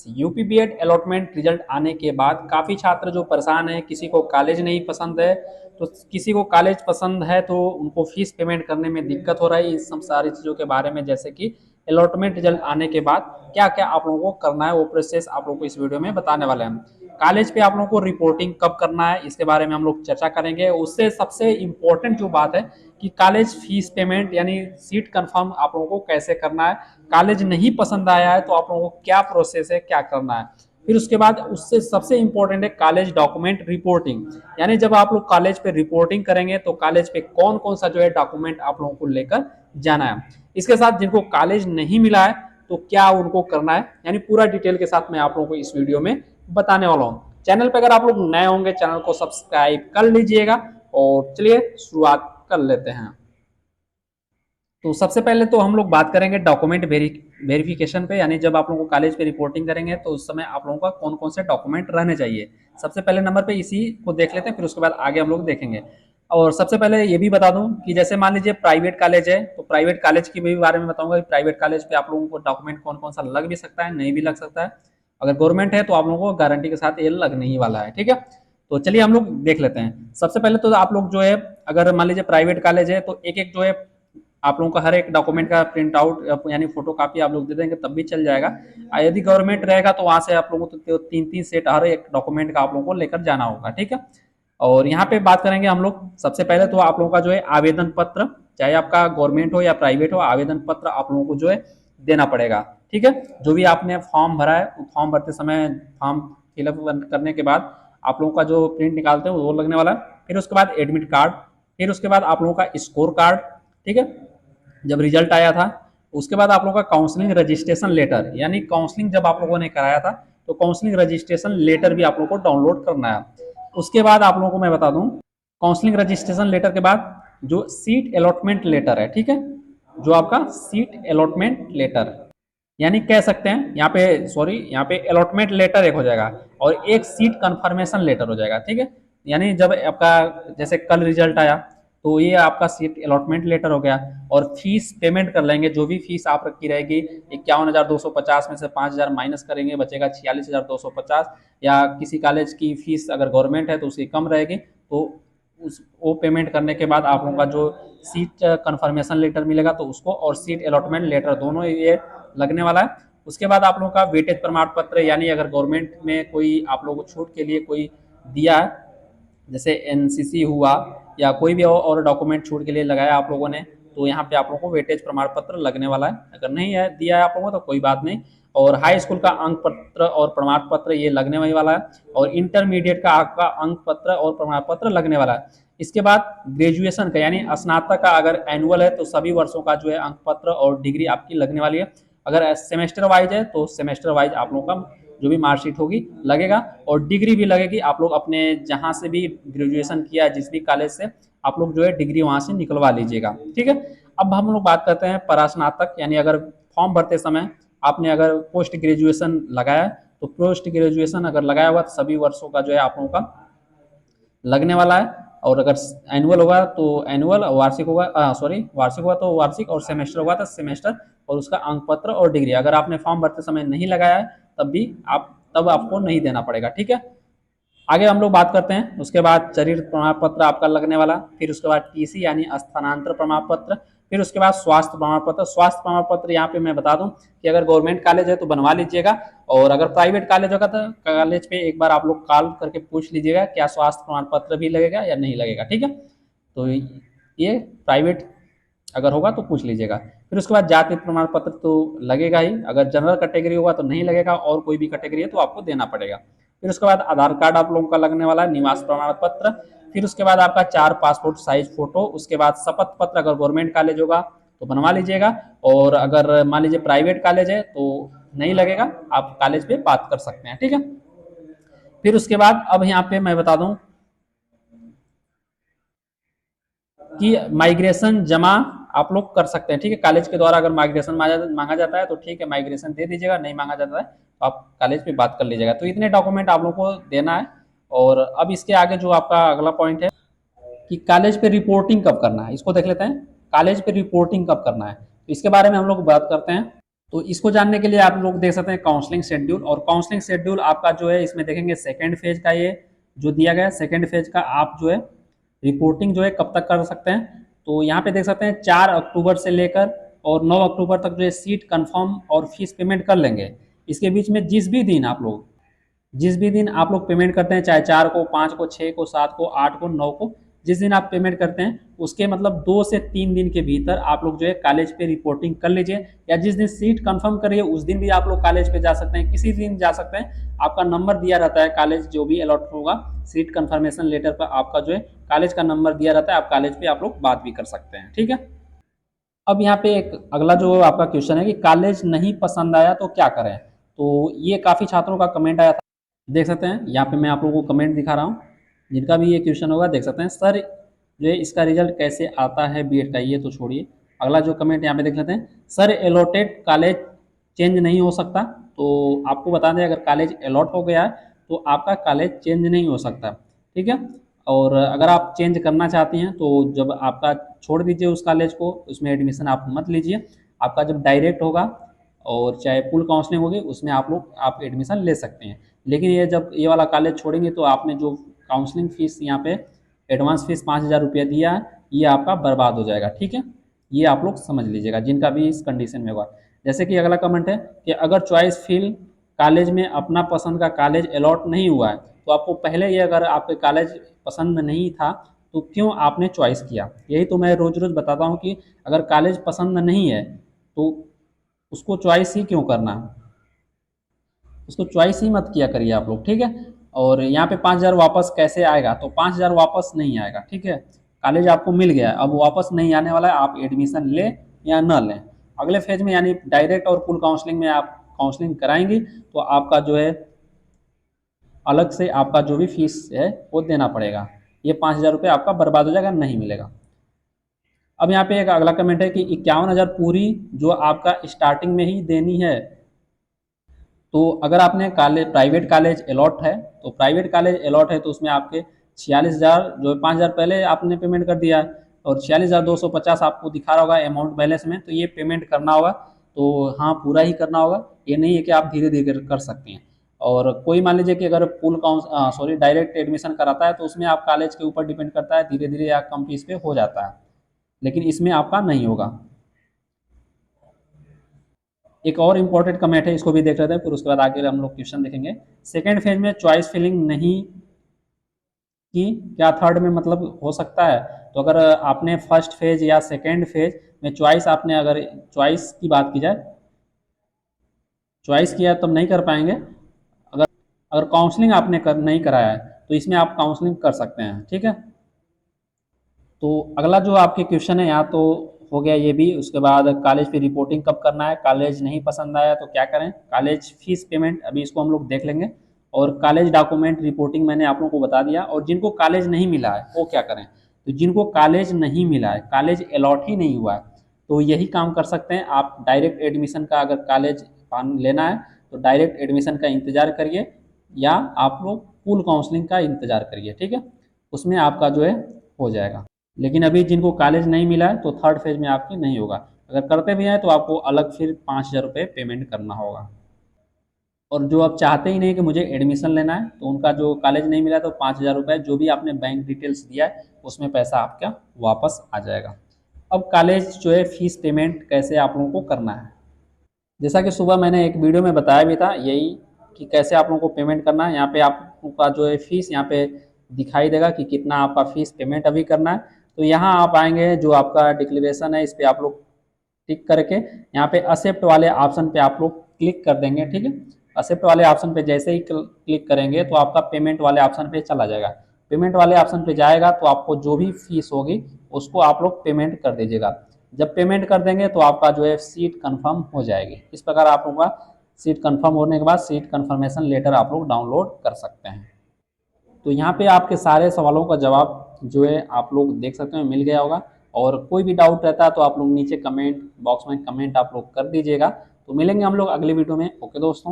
UP BEd allotment result आने के बाद काफ़ी छात्र जो परेशान हैं, किसी को कॉलेज नहीं पसंद है तो किसी को कॉलेज पसंद है तो उनको फीस पेमेंट करने में दिक्कत हो रहा है। इस सब सारी चीज़ों के बारे में, जैसे कि अलॉटमेंट रिजल्ट आने के बाद क्या क्या आप लोगों को करना है, वो प्रोसेस आप लोगों को इस वीडियो में बताने वाले हैं। कॉलेज पे आप लोगों को रिपोर्टिंग कब करना है, इसके बारे में हम लोग चर्चा करेंगे। उससे सबसे इम्पोर्टेंट जो बात है कि कॉलेज फीस पेमेंट यानी सीट कंफर्म आप लोगों को कैसे करना है, कॉलेज नहीं पसंद आया है तो आप लोगों को क्या प्रोसेस है, क्या करना है। फिर उसके बाद उससे सबसे इंपॉर्टेंट है कॉलेज डॉक्यूमेंट रिपोर्टिंग, यानी जब आप लोग कॉलेज पे रिपोर्टिंग करेंगे तो कॉलेज पे कौन कौन सा जो है डॉक्यूमेंट आप लोगों को लेकर जाना है। इसके साथ जिनको कॉलेज नहीं मिला है तो क्या उनको करना है, यानी पूरा डिटेल के साथ मैं आप लोगों को इस वीडियो में बताने वाला हूँ। चैनल पर अगर आप लोग नए होंगे चैनल को सब्सक्राइब कर लीजिएगा। और चलिए शुरुआत कर लेते हैं। तो सबसे पहले तो हम लोग बात करेंगे डॉक्यूमेंट वेरिफिकेशन पे, यानी जब आप लोगों को कॉलेज पे रिपोर्टिंग करेंगे तो उस समय आप लोगों का कौन कौन से डॉक्यूमेंट रहने चाहिए। सबसे पहले नंबर पे इसी को देख लेते हैं, फिर उसके बाद आगे हम लोग देखेंगे। और सबसे पहले ये भी बता दूं कि जैसे मान लीजिए प्राइवेट कॉलेज है तो प्राइवेट कॉलेज के भी बारे में बताऊंगा कि प्राइवेट कॉलेज पे आप लोगों को डॉक्यूमेंट कौन कौन सा लग भी सकता है, नहीं भी लग सकता है। अगर गवर्नमेंट है तो आप लोगों को गारंटी के साथ ये लगने ही वाला है, ठीक है। तो चलिए हम लोग देख लेते हैं। सबसे पहले तो आप लोग जो है, अगर मान लीजिए प्राइवेट कॉलेज है तो एक एक जो है आप लोगों का हर एक डॉक्यूमेंट का प्रिंट आउट यानी फोटो कापी आप लोग दे देंगे तब भी चल जाएगा। यदि गवर्नमेंट रहेगा तो वहां से आप लोगों को तो तीन तीन सेट हर एक डॉक्यूमेंट का आप लोगों को लेकर जाना होगा, ठीक है। और यहाँ पे बात करेंगे हम लोग, सबसे पहले तो आप लोगों का जो है आवेदन पत्र, चाहे आपका गवर्नमेंट हो या प्राइवेट हो, आवेदन पत्र आप लोगों को जो है देना पड़ेगा, ठीक है। जो भी आपने फॉर्म भरा है फॉर्म भरते समय फॉर्म फिलअप करने के बाद आप लोगों का जो प्रिंट निकालते हैं वो लगने वाला है। फिर उसके बाद एडमिट कार्ड, फिर उसके बाद आप लोगों का स्कोर कार्ड, ठीक है, जब रिजल्ट आया था। उसके बाद आप लोगों का काउंसलिंग रजिस्ट्रेशन लेटर, यानी काउंसलिंग जब आप लोगों ने कराया था तो काउंसलिंग रजिस्ट्रेशन लेटर भी आप लोगों को डाउनलोड करना है। उसके बाद आप लोगों को मैं बता दूं, काउंसलिंग रजिस्ट्रेशन लेटर के बाद जो सीट अलॉटमेंट लेटर है, ठीक है, जो आपका सीट अलॉटमेंट लेटर, यानी कह सकते हैं यहाँ पे, सॉरी यहाँ पे अलॉटमेंट लेटर एक हो जाएगा और एक सीट कंफर्मेशन लेटर हो जाएगा, ठीक है। यानी जब आपका जैसे कल रिजल्ट आया तो ये आपका सीट अलॉटमेंट लेटर हो गया। और फीस पेमेंट कर लेंगे, जो भी फीस आप रखी रहेगी 51,250 में से 5,000 माइनस करेंगे, बचेगा 46,250। या किसी कॉलेज की फीस अगर गवर्नमेंट है तो उसकी कम रहेगी तो उस वो पेमेंट करने के बाद आप लोगों का जो सीट कंफर्मेशन लेटर मिलेगा तो उसको, और सीट अलॉटमेंट लेटर दोनों ये लगने वाला है। उसके बाद आप लोगों का वेटेज प्रमाण पत्र, यानी अगर गवर्नमेंट में कोई आप लोगों को छूट के लिए कोई दिया है, जैसे एनसीसी हुआ या कोई भी और डॉक्यूमेंट छूट के लिए लगाया आप लोगों ने, तो यहाँ पे आप लोगों को वेटेज प्रमाण पत्र लगने वाला है। अगर नहीं है दिया है आप लोगों को तो कोई बात नहीं। और हाई स्कूल का अंक पत्र और प्रमाण पत्र ये लगने वाला है। और इंटरमीडिएट का आपका अंक पत्र और प्रमाण पत्र लगने वाला है। इसके बाद ग्रेजुएशन का यानी स्नातक का अगर एनुअल है तो सभी वर्षों का जो है अंक पत्र और डिग्री आपकी लगने वाली है। अगर सेमेस्टर वाइज है तो सेमेस्टर वाइज आप लोगों का जो भी मार्कशीट होगी लगेगा। और डिग्री भी लगेगी, आप लोग अपने जहाँ से भी ग्रेजुएशन किया है जिस भी कॉलेज से, आप लोग जो है डिग्री वहाँ से निकलवा लीजिएगा, ठीक है। अब हम लोग बात करते हैं परास्नातक, यानी अगर फॉर्म भरते समय आपने अगर पोस्ट ग्रेजुएशन लगाया तो पोस्ट ग्रेजुएशन अगर लगाया हुआ तो सभी वर्षों का जो है आप लोगों का लगने वाला है। और अगर एनुअल होगा तो एनुअल, वार्षिक होगा सॉरी वार्षिक होगा तो वार्षिक, और सेमेस्टर होगा तो सेमेस्टर, और उसका अंक पत्र और डिग्री। अगर आपने फॉर्म भरते समय नहीं लगाया है तब भी तब आपको नहीं देना पड़ेगा, ठीक है। आगे हम लोग बात करते हैं, उसके बाद चरित्र प्रमाण पत्र आपका लगने वाला, फिर उसके बाद टीसी यानी स्थानांतर प्रमाण पत्र, फिर उसके बाद स्वास्थ्य प्रमाण पत्र। स्वास्थ्य प्रमाण पत्र यहाँ पे मैं बता दूं कि अगर गवर्नमेंट कॉलेज है तो बनवा लीजिएगा, और अगर प्राइवेट कॉलेज होगा तो कॉलेज पे एक बार आप लोग कॉल करके पूछ लीजिएगा क्या स्वास्थ्य प्रमाण पत्र भी लगेगा या नहीं लगेगा, ठीक है। तो ये प्राइवेट अगर होगा तो पूछ लीजिएगा। फिर उसके बाद जाति प्रमाण पत्र तो लगेगा ही, अगर जनरल कैटेगरी होगा तो नहीं लगेगा, और कोई भी कैटेगरी है तो आपको देना पड़ेगा। फिर उसके बाद आधार कार्ड आप लोगों का लगने वाला है, निवास प्रमाण पत्र, फिर उसके बाद आपका 4 पासपोर्ट साइज फोटो, उसके बाद शपथ पत्र अगर गवर्नमेंट कॉलेज होगा तो बनवा लीजिएगा, और अगर मान लीजिए प्राइवेट कॉलेज है तो नहीं लगेगा, आप कॉलेज पे बात कर सकते हैं, ठीक है। फिर उसके बाद अब यहाँ पे मैं बता दूं कि माइग्रेशन जमा आप लोग कर सकते हैं, ठीक है। कॉलेज के द्वारा अगर माइग्रेशन मांगा जाता है तो ठीक है, माइग्रेशन दे दीजिएगा, नहीं मांगा जाता है तो आप कॉलेज पे बात कर लीजिएगा। तो इतने डॉक्यूमेंट आप लोग को देना है। और अब इसके आगे जो आपका अगला पॉइंट है कि कॉलेज पे रिपोर्टिंग कब करना है, इसको देख लेते हैं। कॉलेज पे रिपोर्टिंग कब करना है तो इसके बारे में हम लोग बात करते हैं। तो इसको जानने के लिए आप लोग देख सकते हैं काउंसलिंग शेड्यूल, और काउंसलिंग शेड्यूल आपका जो है इसमें देखेंगे सेकेंड फेज का ये जो दिया गया है, सेकेंड फेज का आप जो है रिपोर्टिंग जो है कब तक कर सकते हैं। तो यहाँ पे देख सकते हैं 4 अक्टूबर से लेकर और 9 अक्टूबर तक जो है सीट कंफर्म और फीस पेमेंट कर लेंगे। इसके बीच में जिस भी दिन आप लोग पेमेंट करते हैं, चाहे 4 को, 5 को, 6 को, 7 को, 8 को, 9 को, जिस दिन आप पेमेंट करते हैं उसके मतलब 2 से 3 दिन के भीतर आप लोग जो है कॉलेज पे रिपोर्टिंग कर लीजिए, या जिस दिन सीट कंफर्म करिए उस दिन भी आप लोग कॉलेज पे जा सकते हैं, किसी दिन जा सकते हैं। आपका नंबर दिया रहता है, कॉलेज जो भी अलॉट होगा सीट कंफर्मेशन लेटर पर आपका जो है कॉलेज का नंबर दिया रहता है, आप कॉलेज पे आप लोग बात भी कर सकते हैं, ठीक है। अब यहाँ पे एक अगला जो आपका क्वेश्चन है कि कॉलेज नहीं पसंद आया तो क्या करें। तो ये काफ़ी छात्रों का कमेंट आया था, देख सकते हैं यहाँ पे मैं आप लोगों को कमेंट दिखा रहा हूँ, जिनका भी ये क्वेश्चन होगा देख सकते हैं। सर जो है इसका रिजल्ट कैसे आता है बीएड का, ये तो छोड़िए, अगला जो कमेंट यहाँ पे देख लेते हैं, सर एलोटेड कॉलेज चेंज नहीं हो सकता। तो आपको बता दें अगर कॉलेज अलॉट हो गया है तो आपका कॉलेज चेंज नहीं हो सकता, ठीक है। और अगर आप चेंज करना चाहती हैं तो जब आपका छोड़ दीजिए उस कॉलेज को, उसमें एडमिशन आप मत लीजिए, आपका जब डायरेक्ट होगा और चाहे पुल काउंसलिंग होगी उसमें आप एडमिशन ले सकते हैं। लेकिन ये जब ये वाला कॉलेज छोड़ेंगे तो आपने जो काउंसलिंग फीस यहाँ पे एडवांस फीस 5,000 रुपया दिया है ये आपका बर्बाद हो जाएगा, ठीक है। ये आप लोग समझ लीजिएगा जिनका भी इस कंडीशन में होगा। जैसे कि अगला कमेंट है कि अगर चॉइस फिल कॉलेज में अपना पसंद का कॉलेज अलॉट नहीं हुआ है तो आपको पहले ये अगर आपके कॉलेज पसंद नहीं था तो क्यों आपने चॉइस किया। यही तो मैं रोज़ रोज़ बताता हूँ कि अगर कॉलेज पसंद नहीं है तो उसको चॉइस ही क्यों करना, उसको चॉइस ही मत किया करिए आप लोग, ठीक है। और यहाँ पे 5,000 वापस कैसे आएगा, तो 5,000 वापस नहीं आएगा, ठीक है। कॉलेज आपको मिल गया अब वापस नहीं आने वाला है, आप एडमिशन लें या न लें। अगले फेज में यानी डायरेक्ट और पुल काउंसलिंग में आप काउंसलिंग कराएंगी तो आपका जो है अलग से आपका जो भी फीस है वो देना पड़ेगा, ये 5,000 रुपये आपका बर्बाद हो जाएगा, नहीं मिलेगा। अब यहाँ पे एक अगला कमेंट है कि 51,000 पूरी जो आपका स्टार्टिंग में ही देनी है। तो अगर आपने कॉलेज प्राइवेट कॉलेज अलॉट है तो प्राइवेट कॉलेज अलॉट है तो उसमें आपके 46,000 जो 5,000 पहले आपने पेमेंट कर दिया है और 46,250 आपको दिखा रहा होगा अमाउंट बैलेंस में, तो ये पेमेंट करना होगा। तो हाँ पूरा ही करना होगा, ये नहीं है कि आप धीरे धीरे कर सकती हैं। और कोई मान लीजिए कि अगर पुल काउंस डायरेक्ट एडमिशन कराता है तो उसमें आप कॉलेज के ऊपर डिपेंड करता है, धीरे धीरे या कम फीस पे हो जाता है, लेकिन इसमें आपका नहीं होगा। एक और इम्पोर्टेंट कमेंट है, इसको भी देख लेते हैं फिर उसके बाद आगे हम लोग क्वेश्चन देखेंगे। सेकेंड फेज में चॉइस फिलिंग नहीं की, क्या थर्ड में मतलब हो सकता है। तो अगर आपने फर्स्ट फेज या सेकेंड फेज में चॉइस आपने अगर चॉइस की बात की जाए, चॉइस किया तब नहीं कर पाएंगे। अगर अगर काउंसलिंग आपने नहीं कराया है तो इसमें आप काउंसलिंग कर सकते हैं, ठीक है। तो अगला जो आपके क्वेश्चन है यहाँ तो हो गया ये भी, उसके बाद कॉलेज पे रिपोर्टिंग कब करना है, कॉलेज नहीं पसंद आया तो क्या करें, कॉलेज फीस पेमेंट अभी इसको हम लोग देख लेंगे, और कॉलेज डॉक्यूमेंट रिपोर्टिंग मैंने आप लोगों को बता दिया। और जिनको कॉलेज नहीं मिला है वो क्या करें, तो जिनको कॉलेज नहीं मिला है, कॉलेज अलॉट ही नहीं हुआ है, तो यही काम कर सकते हैं आप। डायरेक्ट एडमिशन का अगर कॉलेज लेना है तो डायरेक्ट एडमिशन का इंतज़ार करिए, या आप लोग पूल काउंसलिंग का इंतज़ार करिए, ठीक है, उसमें आपका जो है हो जाएगा। लेकिन अभी जिनको कॉलेज नहीं मिला है तो थर्ड फेज में आपकी नहीं होगा, अगर करते भी हैं तो आपको अलग फिर 5,000 रुपये पेमेंट करना होगा। और जो आप चाहते ही नहीं कि मुझे एडमिशन लेना है तो उनका जो कॉलेज नहीं मिला तो 5,000 रुपये जो भी आपने बैंक डिटेल्स दिया है उसमें पैसा आपका वापस आ जाएगा। अब कॉलेज जो है फीस पेमेंट कैसे आप लोगों को करना है, जैसा कि सुबह मैंने एक वीडियो में बताया भी था यही कि कैसे आप लोगों को पेमेंट करना है। यहाँ पे आपका जो है फीस यहाँ पे दिखाई देगा कि कितना आपका फीस पेमेंट अभी करना है। तो यहाँ आप आएंगे, जो आपका डिक्लेरेशन है इस पर आप लोग टिक करके यहाँ पे एक्सेप्ट वाले ऑप्शन पे आप लोग क्लिक कर देंगे, ठीक है। एक्सेप्ट वाले ऑप्शन पे जैसे ही क्लिक करेंगे तो आपका पेमेंट वाले ऑप्शन पे चला जाएगा। पेमेंट वाले ऑप्शन पे जाएगा तो आपको जो भी फीस होगी उसको आप लोग पेमेंट कर दीजिएगा। जब पेमेंट कर देंगे तो आपका जो है सीट कंफर्म हो जाएगी। इस प्रकार आप लोगों का सीट कंफर्म होने के बाद सीट कंफर्मेशन लेटर आप लोग डाउनलोड कर सकते हैं। तो यहाँ पे आपके सारे सवालों का जवाब जो है आप लोग देख सकते हैं मिल गया होगा। और कोई भी डाउट रहता है तो आप लोग नीचे कमेंट बॉक्स में कमेंट आप लोग कर दीजिएगा। तो मिलेंगे हम लोग अगली वीडियो में। ओके दोस्तों।